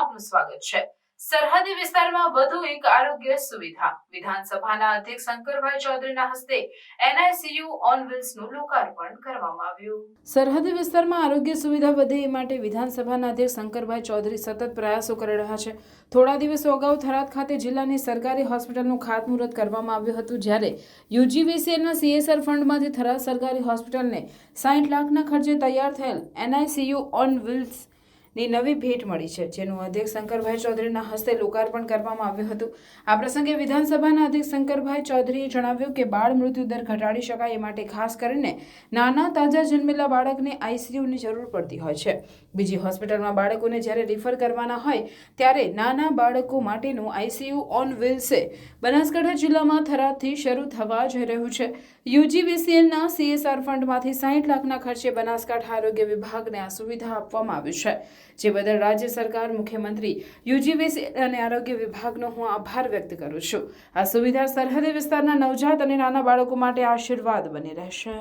આપનું સ્વાગત છે। સરહદી વિસ્તારમાં વધુ એક આરોગ્ય સુવિધા। વિધાનસભાના અધ્યક્ષ શંકરભાઈ ચૌધરીના હસ્તે NICU ઓન વ્હીલ્સનું લોકાર્પણ કરવામાં આવ્યું। સરહદી વિસ્તારમાં આરોગ્ય સુવિધા વધે એ માટે વિધાનસભાના અધ્યક્ષ શંકરભાઈ ચૌધરી સતત પ્રયાસો કરી રહ્યા છે। થોડા દિવસો અગાઉ થરાદ ખાતે જિલ્લાની સરકારી હોસ્પિટલનું ખાતમુહૂર્ત કરવામાં આવ્યું હતું, જ્યારે UGVCLના CSR ફંડમાંથી થરાદ સરકારી હોસ્પિટલને 60 લાખના ખર્ચે તૈયાર થયેલ NICU ઓન વ્હીલ્સ ની નવી ભેટ મળી છે, જેનું અધ્યક્ષ શંકરભાઈ ચૌધરીના હસ્તે લોકાર્પણ કરવામાં આવ્યું હતું। આ પ્રસંગે વિધાનસભાના અધ્યક્ષ શંકરભાઈ ચૌધરીએ જણાવ્યું કે બાળ મૃત્યુ દર ઘટાડી શકાય એ માટે ખાસ કરીને નાના તાજા જન્મેલા બાળકને ICUની જરૂર પડતી હોય છે। બીજી હોસ્પિટલમાં બાળકોને જ્યારે રિફર કરવાના હોય ત્યારે નાના બાળકો માટેનું ICU ઓન વ્હીલ્સ બનાસકાંઠા જિલ્લામાં થરાદથી શરૂ થવા જઈ રહ્યું છે। UGVCLના CSR ફંડમાંથી 60 લાખના ખર્ચે બનાસકાંઠા આરોગ્ય વિભાગને આ સુવિધા આપવામાં આવી છે, જે બદલ રાજ્ય સરકાર, મુખ્યમંત્રી, UGVCL અને આરોગ્ય વિભાગનો હું આભાર વ્યક્ત કરું છું। આ સુવિધા સરહદી વિસ્તારના નવજાત અને નાના બાળકો માટે આશીર્વાદ બની રહેશે।